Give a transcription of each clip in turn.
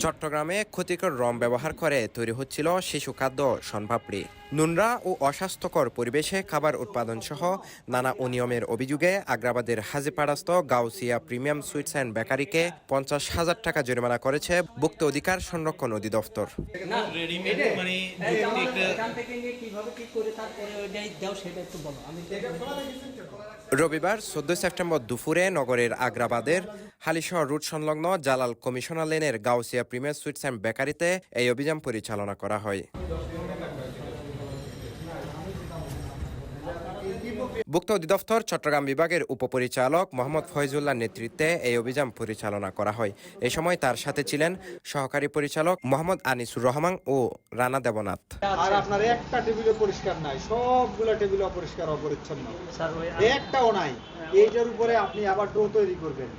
চট্টগ্রামে ক্ষতিকর রম ব্যবহার করে তৈরি হচ্ছিল শিশু খাদ্য শনপাপড়ি। নোংরা ও অস্বাস্থ্যকর পরিবেশে খাবার উৎপাদন সহ নানা অনিয়মের অভিযোগে আগ্রাবাদের হাজীপাড়াস্থ গাউসিয়া প্রিমিয়াম সুইটস অ্যান্ড বেকারিকে 50,000 টাকা জরিমানা করেছে ভোক্তা অধিকার সংরক্ষণ অধিদপ্তর। রবিবার 14 সেপ্টেম্বর দুপুরে নগরের আগ্রাবাদের হালিশহর রুট সংলগ্ন জালাল কমিশনার লেনের গাউসিয়া প্রিমিয়াম সুইটস অ্যান্ড বেকারিতে এই অভিযান পরিচালনা করা হয়। ভোক্তা অধিদপ্তর চট্টগ্রাম বিভাগের উপপরিচালক মোহাম্মদ ফয়জুল্লাহর নেতৃত্বে এই অভিযান পরিচালনা করা হয়। এই সময় তার সাথে ছিলেন সহকারী পরিচালক মোহাম্মদ আনিসুর রহমান ও রানা দেবনাথ। আর আপনার একটা টেবিলও পরিষ্কার নাই, সবগুলো টেবিল অপরিষ্কার অপরিচ্ছন্ন, একটাও নাই। এইটার উপরে আপনি আবার ডো তৈরি করবেন,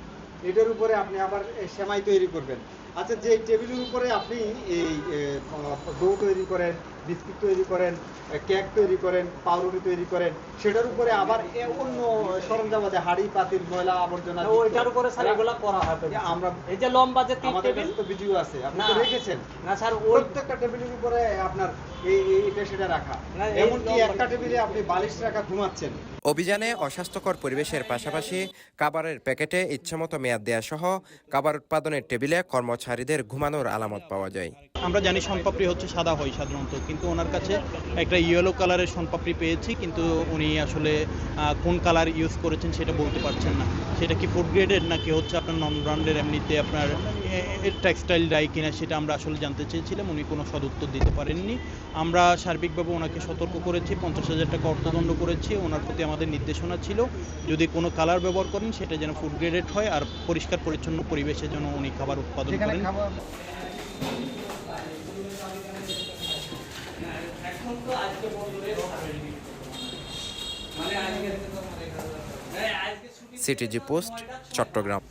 এটার উপরে আপনি আবার সেমাই তৈরি করবেন। আচ্ছা, যে টেবিলের উপরে আপনি এই ডো তৈরি করেন, বিস্কিট তৈরি করেন, কেক তৈরি করেন, পাউরুটি তৈরি করেন, সেটার উপরে আবার অন্য সরঞ্জাম আছে, হাঁড়ি পাতিল ময়লা আবর্জনা, ওইটার উপরে স্যার এগুলো করা হবে। আমরা এই যে লম্বা যে তিন আমাদের টেবিল কাছে তো ভিডিও আছে, আপনি তো রেখেছেন না স্যার, প্রত্যেকটা টেবিলের উপরে আপনার এটা সেটা রাখা, এমনকি একটা টেবিলে আপনি বালিশ রাখা ঘুমাচ্ছেন। অভিযানে অস্বাস্থ্যকর পরিবেশের পাশাপাশি খাবারের প্যাকেটে ইচ্ছামতো মেয়াদ দেয়া সহ খাবার উৎপাদনের টেবিলে কর্মচারীদের ঘুমানোর আলামত পাওয়া যায়। আমরা জানি শনপাপড়ি হচ্ছে সাদা হয় সাধারণত, কিন্তু ওনার কাছে একটা ইয়েলো কালারের শনপাপড়ি পেয়েছি, কিন্তু উনি আসলে কোন কালার ইউজ করেছেন সেটা বলতে পারছেন না। সেটা কি ফুড গ্রেডেড নাকি হচ্ছে আপনার নন ব্র্যান্ডের এমনিতে আপনার টেক্সটাইল ডাই কিনা, সেটা আমরা আসলে জানতে চেয়েছিলাম। উনি কোনো সদুত্তর দিতে পারেননি। আমরা সার্বিকভাবে ওনাকে সতর্ক করেছি, 50,000 টাকা অর্থদণ্ড করেছি। ওনার প্রতি আমাদের নির্দেশনা ছিল যদি কোনো কালার ব্যবহার করেন সেটা যেন ফুড গ্রেডেড হয়, আর পরিষ্কার পরিচ্ছন্ন পরিবেশে যেন উনি খাবার উৎপাদন করেন। CTG post, Chittagong.